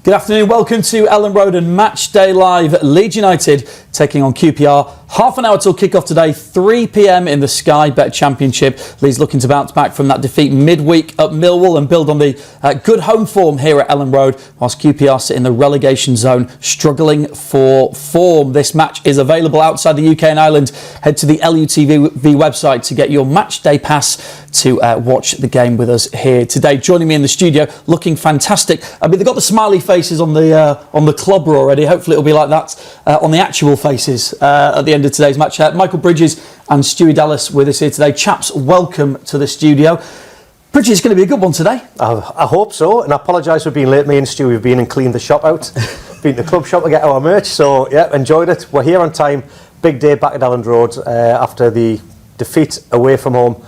Good afternoon, welcome to Elland Road and Matchday Live. Leeds United taking on QPR. Half an hour till kick-off today, 3 p.m. in the Sky Bet Championship. Leeds looking to bounce back from that defeat midweek at Millwall and build on the good home form here at Elland Road, whilst QPR sit in the relegation zone, struggling for form. This match is available outside the UK and Ireland. Head to the LUTV website to get your Matchday pass to watch the game with us here today. Joining me in the studio, looking fantastic. I mean, they've got the smiley faces on the clobber already. Hopefully it'll be like that on the actual faces at the end of today's match. Michael Bridges and Stuart Dallas with us here today. Chaps, welcome to the studio. Bridges, it's going to be a good one today. I hope so, and I apologise for being late. Me and Stu have been and cleaned the shop out. Been to the club shop to get our merch, so yeah, enjoyed it. We're here on time. Big day back at Elland Road after the defeat away from home.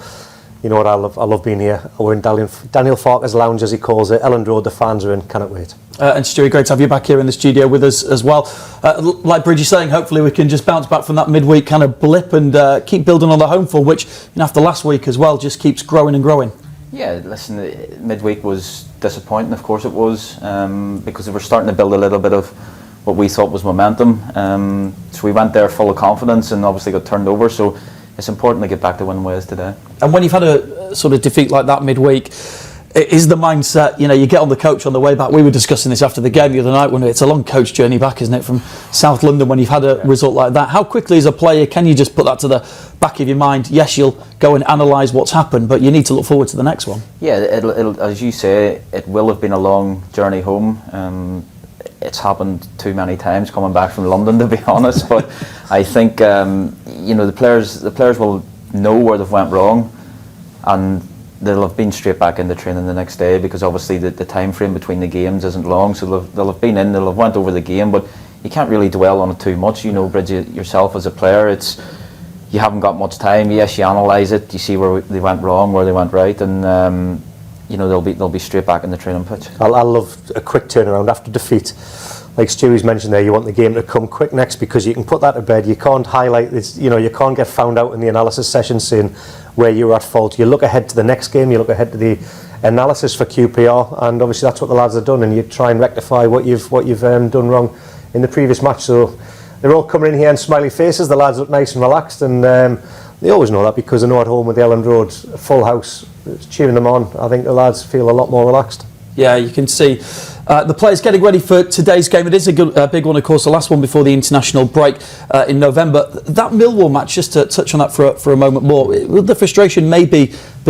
You know what I love being here. We're in Daniel Farker's lounge, as he calls it. Elland Road, the fans are in. Cannot wait. And Stuart, great to have you back here in the studio with us as well. Like Bridges saying, hopefully we can just bounce back from that midweek kind of blip and keep building on the home form, which after last week as well just keeps growing and growing. Yeah, listen, midweek was disappointing, of course it was, because we were starting to build a little bit of what we thought was momentum. So we went there full of confidence and obviously got turned over. So it's important to get back to winning ways today. And when you've had a sort of defeat like that midweek, is the mindset, you get on the coach on the way back? We were discussing this after the game the other night, when it's a long coach journey back, isn't it, from South London when you've had a result like that. How quickly as a player can you just put that to the back of your mind? Yes, you'll go and analyse what's happened, but you need to look forward to the next one. Yeah, it'll, as you say, it will have been a long journey home. It's happened too many times coming back from London, to be honest. But I think the players will know where they've went wrong, and they'll have been straight back into training the next day, because obviously the time frame between the games isn't long. So they'll have been in, they'll have went over the game, but you can't really dwell on it too much. Bridget, yourself as a player, you haven't got much time. Yes, you analyse it, you see where they went wrong, where they went right, and they'll be straight back in the training pitch. I love a quick turnaround after defeat. Like Stewie's mentioned there, you want the game to come quick next, because you can put that to bed. You can't highlight this, you can't get found out in the analysis session saying where you're at fault. You look ahead to the next game, you look ahead to the analysis for QPR, and obviously that's what the lads have done, and you try and rectify what you've done wrong in the previous match. So they're all coming in here in smiley faces. The lads look nice and relaxed, and they always know that, because they know at home with the Elland Road, a full house, it's cheering them on. I think the lads feel a lot more relaxed. Yeah, you can see the players getting ready for today's game. It is a big one, of course, the last one before the international break in November. That Millwall match, just to touch on that for a moment more, the frustration may be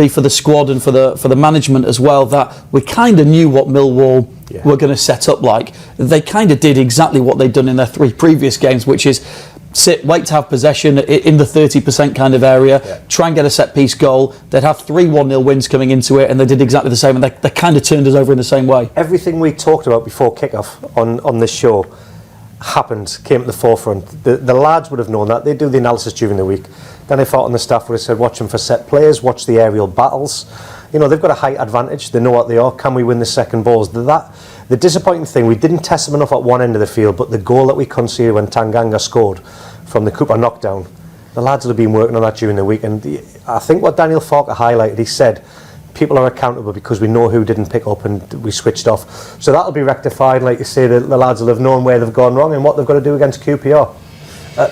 for the squad and for the management as well, that we kind of knew what Millwall were going to set up like. They kind of did exactly what they'd done in their 3 previous games, which is sit, wait to have possession in the 30% kind of area, try and get a set-piece goal. They'd have 3 1-0 wins coming into it, and they did exactly the same, and they kind of turned us over in the same way. Everything we talked about before kick-off on this show came at the forefront. The lads would have known that. They do the analysis during the week. Then I thought on the staff would have said, watch them for set players, watch the aerial battles. They've got a height advantage. They know what they are. Can we win the second balls? The disappointing thing, we didn't test them enough at one end of the field, but the goal that we conceded when Tanganga scored from the Cooper knockdown, the lads will have been working on that during the week. And I think what Daniel Farker highlighted, he said, people are accountable because we know who didn't pick up and we switched off. So that'll be rectified. Like you say, the lads will have known where they've gone wrong and what they've got to do against QPR.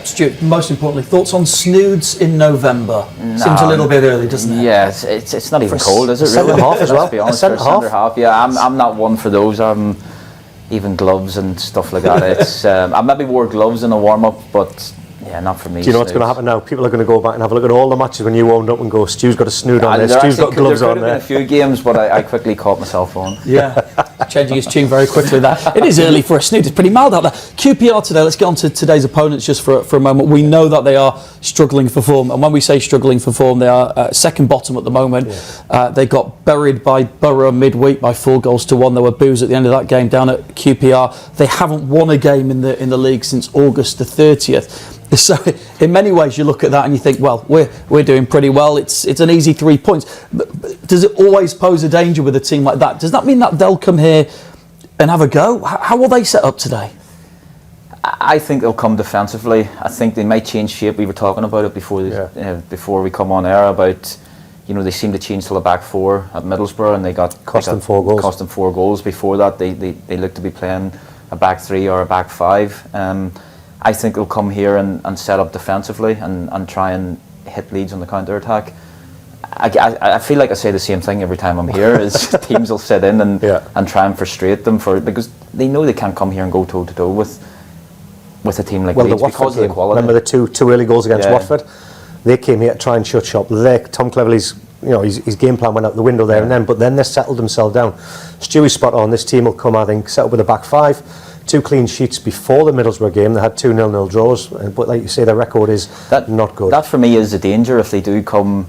Stuart, most importantly, thoughts on snoods in November? No, seems a little bit early, doesn't it? Yeah, it's not even cold, is it? Really? Centre half as well. Let's be honest, centre half. Yeah, I'm not one for those. Even gloves and stuff like that. I maybe wore gloves in a warm up, but yeah, not for me. Do you know what's going to happen now? People are going to go back and have a look at all the matches when you warmed up and go, Stu's got a snood on there, Stu's got gloves on there. There could have been a few games, but I quickly caught myself on. Yeah, changing his tune very quickly there. It is early for a snood, it's pretty mild out there. QPR today, let's get on to today's opponents just for a moment. We know that they are struggling for form, and when we say struggling for form, they are second bottom at the moment. They got buried by Borough midweek by 4-1. There were boos at the end of that game down at QPR. They haven't won a game in the league since August the 30th. So in many ways you look at that and you think, well, we're doing pretty well. It's an easy 3 points. But does it always pose a danger with a team like that? Does that mean that they'll come here and have a go? How will they set up today? I think they'll come defensively. I think they might change shape. We were talking about it before we come on air about they seemed to change to the back four at Middlesbrough, and they cost them 4 goals. Cost them 4 goals. Before that, they looked to be playing a back three or a back five. I think they'll come here and set up defensively and try and hit Leeds on the counter attack. I feel like I say the same thing every time I'm here. Is teams will sit in and try and frustrate them because they know they can't come here and go toe to toe with a team like Leeds because of the quality. Remember the two early goals against Watford? They came here to try and shut shop. Tom Cleverley's, his game plan went out the window there and then, but then they settled themselves down. Stewie's spot on. This team will come, I think, set up with a back five. 2 clean sheets before the Middlesbrough game. They had 2 0-0 draws, but like you say, their record is not good. That for me is the danger if they do come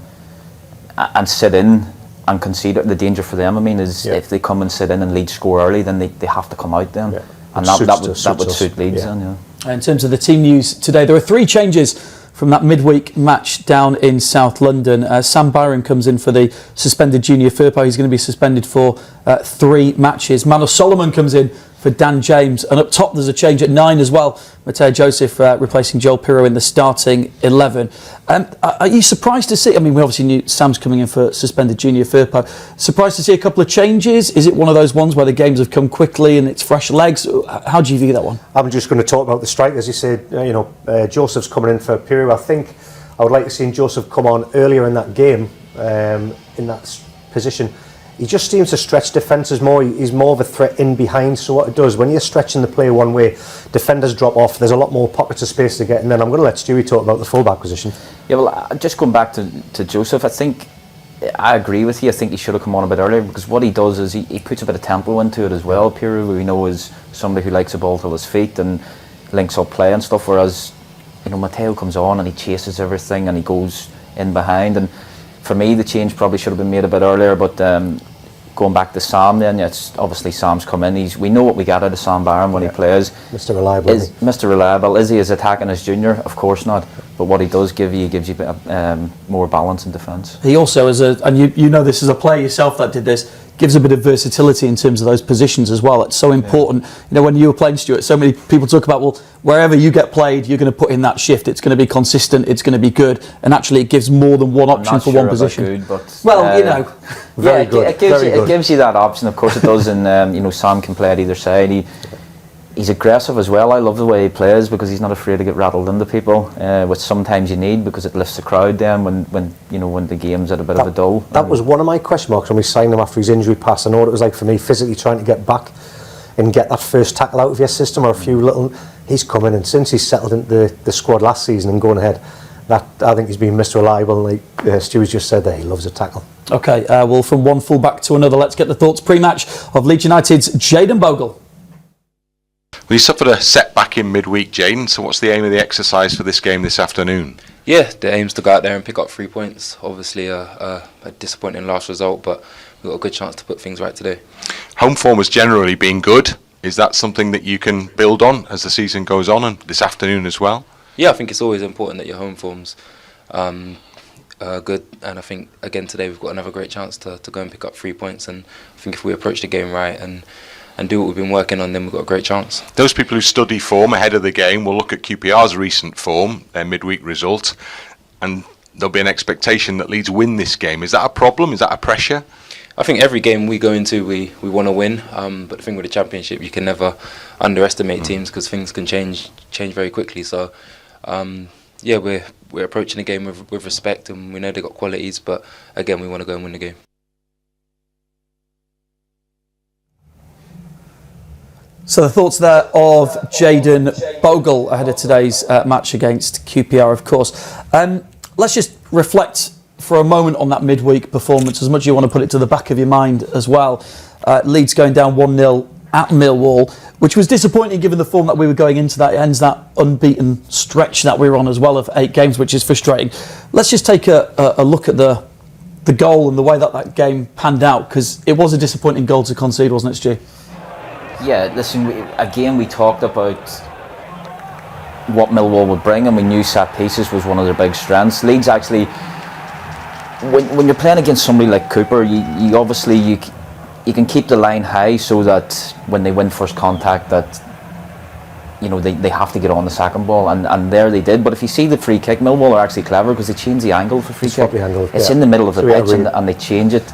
and sit in and concede. The danger for them, is if they come and sit in and Leeds score early, then they have to come out then, and that would suit Leeds. In terms of the team news today, there are 3 changes from that midweek match down in South London. Sam Byron comes in for the suspended Junior Firpo. He's going to be suspended for 3 matches. Manor Solomon comes in for Dan James, and up top there's a change at 9 as well. Mateo Joseph replacing Joel Pirro in the starting 11. Are you surprised to see, we obviously knew Sam's coming in for suspended Junior Firpo. Surprised to see a couple of changes? Is it one of those ones where the games have come quickly and it's fresh legs? How do you view that one? I'm just going to talk about the strikers. You said, Joseph's coming in for Pirro. I think I would like to see Joseph come on earlier in that game, in that position. He just seems to stretch defences more. He's more of a threat in behind. So what it does, when you're stretching the play one way, defenders drop off. There's a lot more pockets of space to get. And then I'm going to let Stewie talk about the full-back position. Yeah, well, just going back to Joseph, I agree with you. I think he should have come on a bit earlier, because what he does is he puts a bit of tempo into it as well. Pirro, we know, is somebody who likes the ball to his feet and links up play and stuff, whereas Mateo comes on and he chases everything and he goes in behind. And for me, the change probably should have been made a bit earlier, but going back to Sam then, it's obviously Sam's come in. We know what we get out of Sam Byron when he plays. Mr. Reliable. Mr. Reliable. Is he as attacking as Junior? Of course not. But what he does he gives you more balance in defence. He also, and you know this as a player yourself that did this, gives a bit of versatility in terms of those positions as well. It's so important. When you were playing, Stuart, so many people talk about, well, wherever you get played, you're going to put in that shift. It's going to be consistent. It's going to be good. And actually, it gives more than one option for one position. Good, but, very good. It gives you that option. Of course, it does. And Sam can play at either side. He's aggressive as well. I love the way he plays because he's not afraid to get rattled into people, which sometimes you need because it lifts the crowd then when the game's at a bit of a dull. That was one of my question marks when we signed him after his injury pass. I know what it was like for me physically trying to get back and get that first tackle out of your system or a few little. He's come in, and since he's settled into the squad last season and going ahead, that I think he's been Mr. Reliable. Like Stewie's just said there, he loves a tackle. Okay, well, from one full back to another, let's get the thoughts pre-match of Leeds United's Jayden Bogle. Well, you suffered a setback in midweek, Jayden, so what's the aim of the exercise for this game this afternoon? Yeah, the aim's to go out there and pick up 3 points. Obviously a disappointing last result, but we've got a good chance to put things right today. Home form has generally been good. Is that something that you can build on as the season goes on and this afternoon as well? Yeah, I think it's always important that your home form's good, and I think again today we've got another great chance to go and pick up 3 points, and I think if we approach the game right and do what we've been working on, then we've got a great chance. Those people who study form ahead of the game will look at QPR's recent form, their midweek result, and there'll be an expectation that Leeds win this game. Is that a problem? Is that a pressure? I think every game we go into, we want to win, but the thing with the Championship, you can never underestimate teams because things can change very quickly. So, we're approaching the game with respect, and we know they've got qualities, but again, we want to go and win the game. So the thoughts there of Jayden Bogle ahead of today's match against QPR, of course. Let's just reflect for a moment on that midweek performance, as much as you want to put it to the back of your mind as well. Leeds going down 1-0 at Millwall, which was disappointing given the form that we were going into that. It ends that unbeaten stretch that we were on as well of 8 games, which is frustrating. Let's just take a look at the goal and the way that game panned out, because it was a disappointing goal to concede, wasn't it, Stu? Yeah, listen, we talked about what Millwall would bring, and we knew set pieces was one of their big strengths. Leeds actually, when you're playing against somebody like Cooper, you obviously you can keep the line high so that when they win first contact, that they have to get on the second ball, and there they did. But if you see the free kick, Millwall are actually clever because they change the angle for free kick. It's in the middle of the pitch, and they change it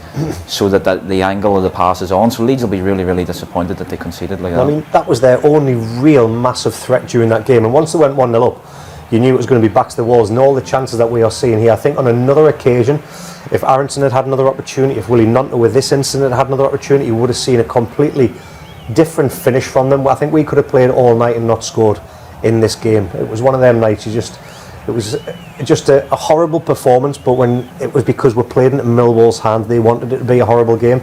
so that the angle of the pass is on. So Leeds will be really, really disappointed that they conceded like that. I mean, that was their only real massive threat during that game, and once they went 1-0 up, you knew it was going to be back to the walls, and all the chances that we are seeing here. I think on another occasion, if Aronson had had another opportunity, if Willie Nonto with this incident had another opportunity, you would have seen a completely different finish from them. I think we could have played all night and not scored in this game. It was one of them nights it was just a horrible performance, but when it was because we're playing into Millwall's hand, they wanted it to be a horrible game.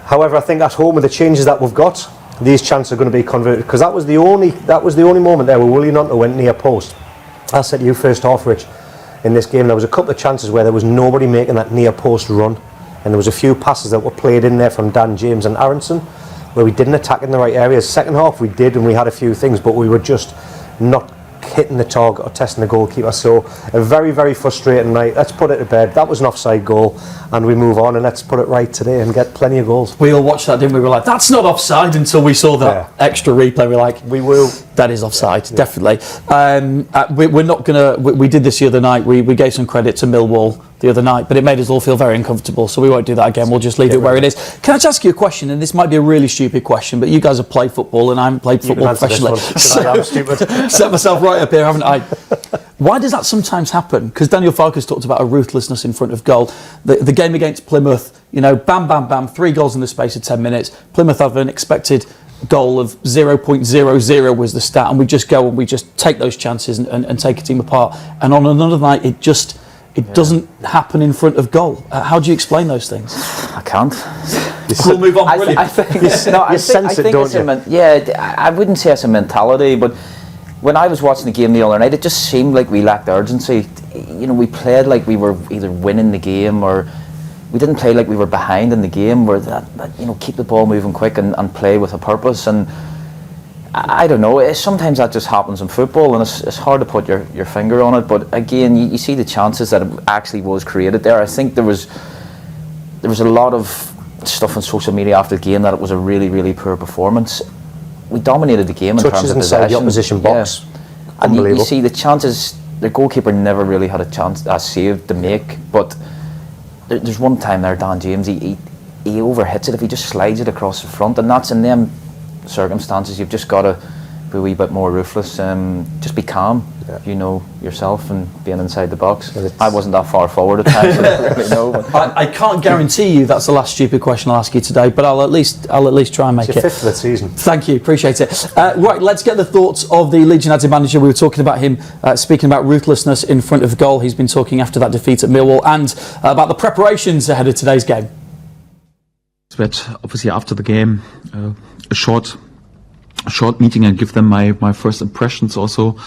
However, I think at home with the changes that we've got, these chances are going to be converted, because that was the only moment there where Willie Nonto went near post. I said to you first half, Rich, in this game there was a couple of chances where there was nobody making that near post run, and there was a few passes that were played in there from Dan James and Aronson where we didn't attack in the right areas. Second half we did, and we had a few things, but we were just not hitting the target or testing the goalkeeper. So a very, very frustrating night. Let's put it to bed. That was an offside goal, and we move on, and let's put it right today and get plenty of goals. We all watched that, didn't we? We were like, that's not offside, until we saw that extra replay. We're like, that is offside, definitely. We're not going to... We did this the other night. We gave some credit to Millwall the other night, but it made us all feel very uncomfortable, so we won't do that again. We'll just leave it where it is. Can I just ask you a question? And this might be a really stupid question, but you guys have played football and I haven't played football professionally. So I'm stupid. Set myself right up here, haven't I? Why does that sometimes happen? Because Daniel Farkas talked about a ruthlessness in front of goal. The game against Plymouth, bam, bam, bam, 3 goals in the space of 10 minutes. Plymouth have an expected goal of 0.00 was the stat, and we just go and we just take those chances and take a team apart. And on another night, it doesn't happen in front of goal. How do you explain those things? I can't. We'll move on. Brilliant. I think I wouldn't say it's a mentality, but when I was watching the game the other night, it just seemed like we lacked urgency. We played like we were either winning the game, or we didn't play like we were behind in the game. Where keep the ball moving quick and play with a purpose. And I don't know. Sometimes that just happens in football, and it's hard to put your finger on it. But again, you see the chances that it actually was created there. I think there was a lot of stuff on social media after the game that it was a really, really poor performance. We dominated the game in terms of possession. The opposition box. And you see the chances. The goalkeeper never really had a save to make. But there's one time there, Dan James, he overhits it if he just slides it across the front, and that's in them circumstances. You've just got to be a wee bit more ruthless. Just be calm. Yourself and being inside the box. I wasn't that far forward at times. So I don't really know. I can't guarantee you that's the last stupid question I'll ask you today, but I'll at least try and make it. It's your 5th of the season. Thank you, appreciate it. Right, let's get the thoughts of the Leeds United manager. We were talking about him speaking about ruthlessness in front of goal. He's been talking after that defeat at Millwall, and about the preparations ahead of today's game. But obviously after the game, a short meeting and give them my first impressions also.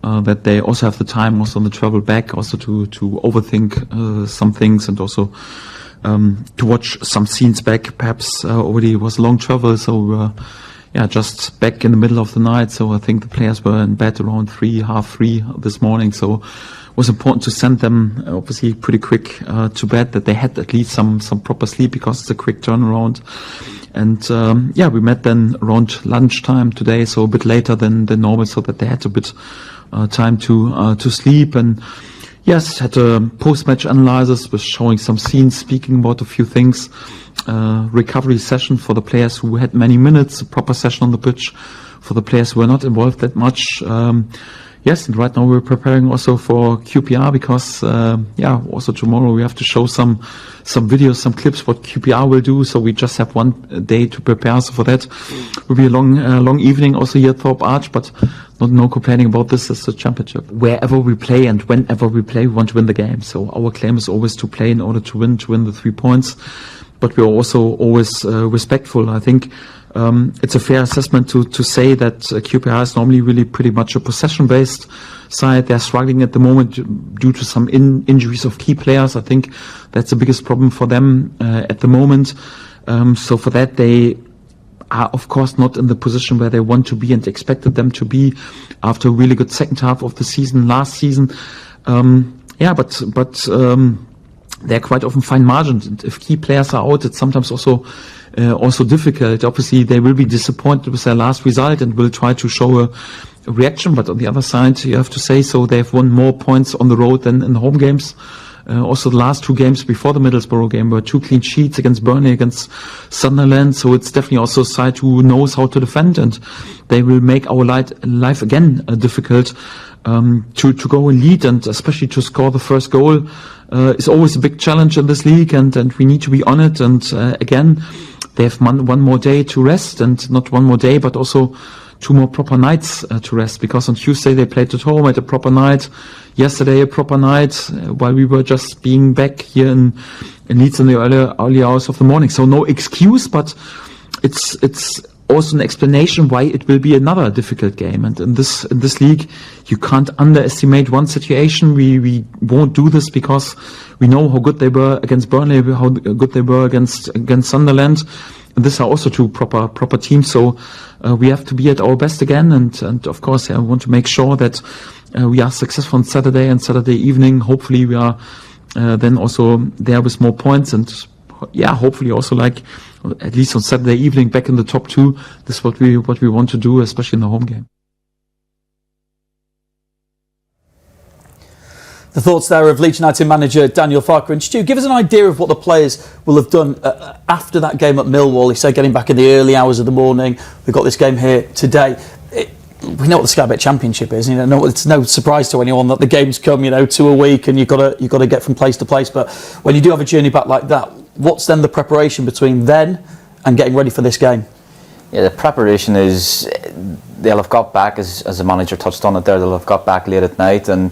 That they also have the time also on the travel back also to overthink some things, and also to watch some scenes back. Perhaps already was a long travel, so just back in the middle of the night. So I think the players were in bed around 3:30 this morning. So it was important to send them obviously pretty quick to bed, that they had at least some proper sleep, because it's a quick turnaround. And we met then around lunchtime today, so a bit later than normal, so that they had a bit time to sleep. And yes, had a post-match analysis, was showing some scenes, speaking about a few things. Recovery session for the players who had many minutes, a proper session on the pitch for the players who were not involved that much. Yes, and right now we're preparing also for QPR, because also tomorrow we have to show some videos, some clips what QPR will do. So we just have one day to prepare. So for that will be a long evening also here at Thorpe Arch, but no complaining about this. It's a championship. Wherever we play and whenever we play, we want to win the game. So our claim is always to play in order to win the 3 points. But we're also always respectful. I think it's a fair assessment to say that QPR is normally really pretty much a possession-based side. They're struggling at the moment due to some injuries of key players. I think that's the biggest problem for them at the moment. So for that, they are of course not in the position where they want to be and expected them to be after a really good second half of the season last season. they're quite often fine margins. And if key players are out, it's sometimes also difficult. Obviously, they will be disappointed with their last result and will try to show a reaction. But on the other side, you have to say so they've won more points on the road than in the home games. Also, the last 2 games before the Middlesbrough game were 2 clean sheets against Burnley, against Sunderland. So it's definitely also a side who knows how to defend, and they will make our life again difficult to go and lead, and especially to score the first goal is always a big challenge in this league, and we need to be on it. And again, they have one more day to rest, and not one more day, but also 2 more proper nights to rest, because on Tuesday they played at home at a proper night, yesterday a proper night, while we were just being back here in Leeds in the early hours of the morning. So no excuse, but it's also an explanation why it will be another difficult game. And in this league, you can't underestimate one situation. We won't do this because we know how good they were against Burnley, how good they were against Sunderland. And these are also 2 proper teams, so we have to be at our best again. And of course, I want to make sure that we are successful on Saturday and Saturday evening. Hopefully, we are then also there with more points, and hopefully also like at least on Saturday evening back in the top 2. This is what we want to do, especially in the home game. The thoughts there of Leeds United manager Daniel Farke. And Stu, give us an idea of what the players will have done after that game at Millwall. He said getting back in the early hours of the morning. We've got this game here today. We know what the Sky Bet Championship is. It's no surprise to anyone that the games come, 2 a week, and you've got to get from place to place. But when you do have a journey back like that, what's then the preparation between then and getting ready for this game? Yeah, the preparation is they'll have got back, as the manager touched on it there. They'll have got back late at night, and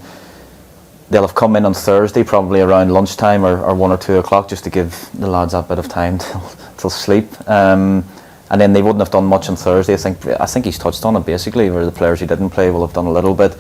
they'll have come in on Thursday probably around lunchtime or 1 or 2 o'clock, just to give the lads a bit of time till sleep. And then they wouldn't have done much on Thursday. I think he's touched on it basically, where the players who didn't play will have done a little bit.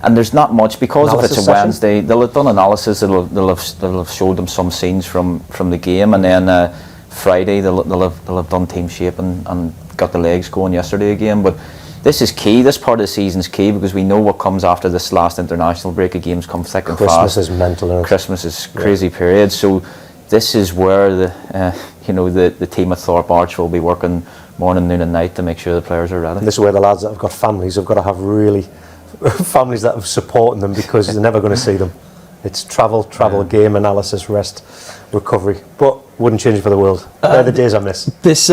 And there's not much because if it's a Wednesday. They'll have done analysis. They'll have showed them some scenes from the game, and then Friday they'll have done team shape and got the legs going yesterday again. But this is key. This part of the season's key because we know what comes after this last international break of games come thick and fast. Christmas is mental. Christmas is crazy period. So this is where the team at Thorpe Arch will be working morning, noon and night to make sure the players are ready. And this is where the lads that have got families have got to have really families that are supporting them, because they're never going to see them. It's travel, game analysis, rest, recovery. But wouldn't change it for the world. They're the days I miss. This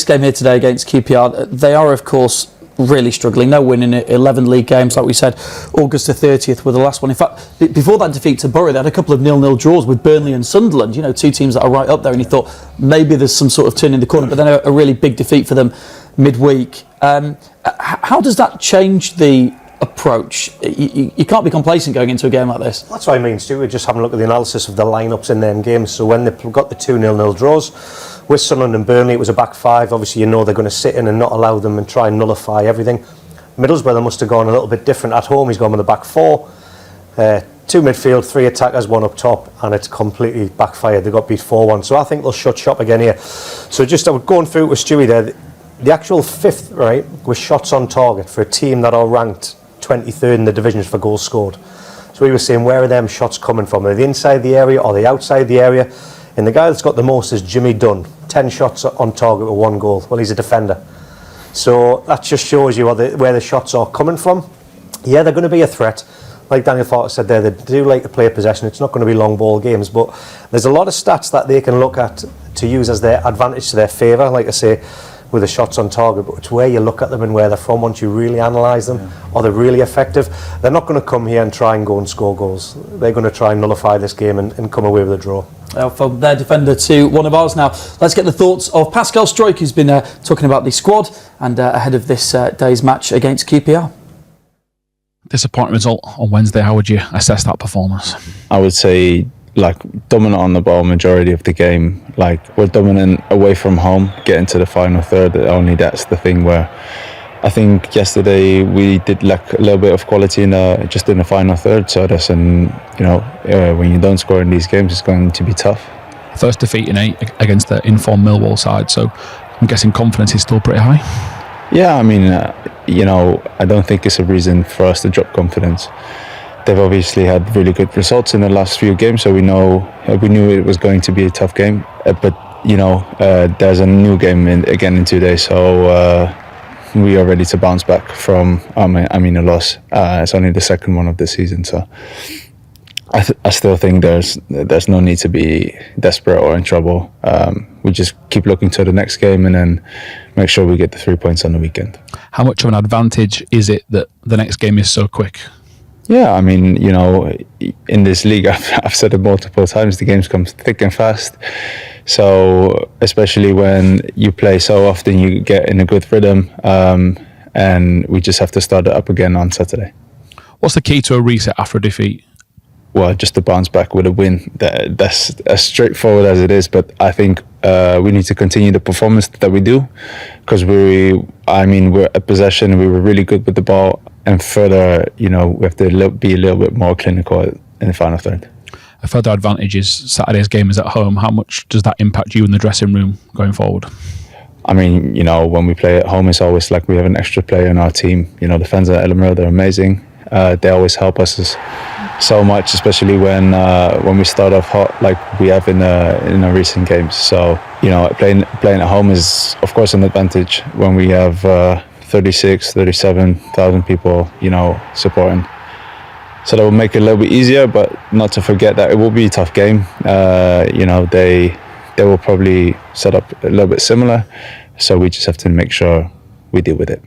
game here today against QPR, they are of course really struggling. No win in 11 league games, like we said. August the 30th were the last one. In fact, before that defeat to Borough, they had a couple of 0-0 draws with Burnley and Sunderland, 2 teams that are right up there, and you thought maybe there's some sort of turn in the corner, but then a really big defeat for them midweek. How does that change the approach? You can't be complacent going into a game like this. That's what I mean, Stuart. Just having a look at the analysis of the lineups in them games. So when they've got the 2 0-0 draws with Sunderland and Burnley, it was a back 5. Obviously, they're going to sit in and not allow them and try and nullify everything. Middlesbrough must have gone a little bit different at home. He's gone with a back 4, 2 midfield, 3 attackers, 1 up top, and it's completely backfired. They got beat 4-1. So I think they'll shut shop again here. So just going through it with Stewie there, the actual 5th, right, with shots on target for a team that are ranked 23rd in the divisions for goals scored. So we were saying, where are them shots coming from? Are they inside the area or are they outside the area? And the guy that's got the most is Jimmy Dunn. 10 shots on target with 1 goal. Well, he's a defender. So that just shows you where the shots are coming from. Yeah, they're going to be a threat. Like Daniel Farke said there, they do like to play possession. It's not going to be long ball games, but there's a lot of stats that they can look at to use as their advantage to their favour. Like I say, with the shots on target, but it's where you look at them and where they're from once you really analyse them. Yeah. Are they really effective? They're not going to come here and try and go and score goals. They're going to try and nullify this game and come away with a draw. From their defender to one of ours now. Let's get the thoughts of Pascal Struijk, who's been talking about the squad and ahead of this day's match against QPR. Disappointing result on Wednesday. How would you assess that performance? I would say dominant on the ball majority of the game. We're dominant away from home, getting to the final third. Only that's the thing where I think yesterday we did lack a little bit of quality in the final third. So that's when you don't score in these games, it's going to be tough. First defeat in 8 against the informed Millwall side, so I'm guessing confidence is still pretty high. Yeah, I mean, I don't think it's a reason for us to drop confidence. they've obviously had really good results in the last few games, so we knew it was going to be a tough game. But there's a new game again in 2 days, so we are ready to bounce back from a loss. It's only the second one of the season, so I still think there's no need to be desperate or in trouble. We just keep looking to the next game and then make sure we get the 3 points on the weekend. How much of an advantage is it that the next game is so quick? Yeah, I mean, in this league, I've said it multiple times, the games come thick and fast. So especially when you play so often, you get in a good rhythm, and we just have to start it up again on Saturday. What's the key to a reset after a defeat? Well, just to bounce back with a win. That's as straightforward as it is, but I think we need to continue the performance that we do, because we're at possession, we were really good with the ball, and further, we have to be a little bit more clinical in the final third. A further advantage is Saturday's game is at home. How much does that impact you in the dressing room going forward? I mean, when we play at home, it's always like we have an extra player in our team. The fans at Elland Road, they're amazing. They always help us so much, especially when we start off hot, like we have in the recent games. So, playing at home is, of course, an advantage when we have 37,000 people, supporting. So that will make it a little bit easier, but not to forget that it will be a tough game. They will probably set up a little bit similar, so we just have to make sure we deal with it.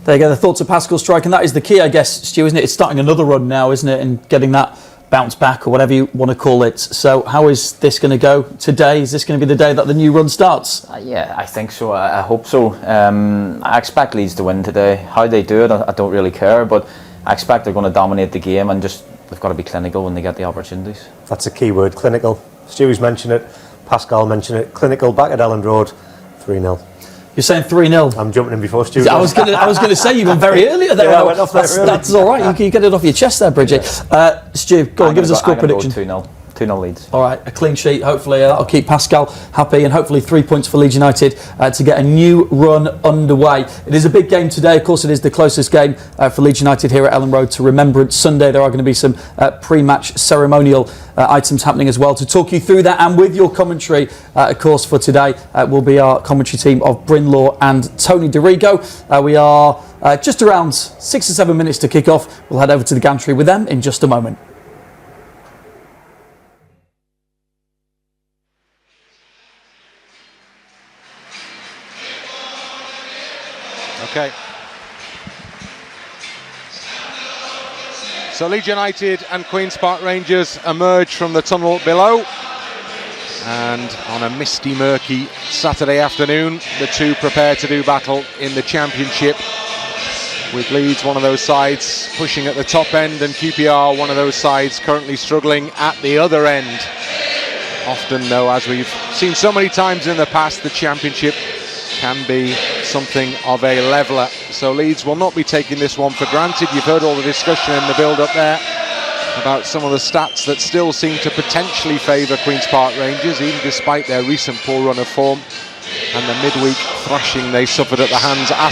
There you go, the thoughts of Pascal Struijk, and that is the key, I guess, Stu, isn't it? It's starting another run now, isn't it, and getting that bounce back, or whatever you want to call it. So how is this going to go today? Is this going to be the day that the new run starts? Yeah, I think so. I hope so. I expect Leeds to win today. How they do it, I don't really care, but I expect they're going to dominate the game, and they've got to be clinical when they get the opportunities. That's a key word, clinical. Stewie's mentioned it, Pascal mentioned it. Clinical back at Elland Road, 3-0. You're saying 3-0. I'm jumping in before Stuart. I was going to say you went very earlier there. Yeah, I went off that's all right. You get it off your chest there, Bridget. Stu, go on, give us a score prediction. 2-0. 2-0 Leeds. All right, a clean sheet. Hopefully, that'll keep Pascal happy, and hopefully 3 points for Leeds United to get a new run underway. It is a big game today. Of course, it is the closest game for Leeds United here at Elland Road to Remembrance Sunday. There are going to be some pre-match ceremonial items happening as well. To talk you through that, and with your commentary, of course, for today, will be our commentary team of Bryn Law and Tony DeRigo. We are just around 6 or 7 minutes to kick off. We'll head over to the gantry with them in just a moment. Okay. So Leeds United and Queen's Park Rangers emerge from the tunnel below, and on a misty, murky Saturday afternoon, the two prepare to do battle in the Championship, with Leeds one of those sides pushing at the top end, and QPR one of those sides currently struggling at the other end. Often, though, as we've seen so many times in the past, the Championship can be something of a leveller. So Leeds will not be taking this one for granted. You've heard all the discussion in the build-up there about some of the stats that still seem to potentially favour Queen's Park Rangers, even despite their recent poor run of form and the midweek thrashing they suffered at the hands at home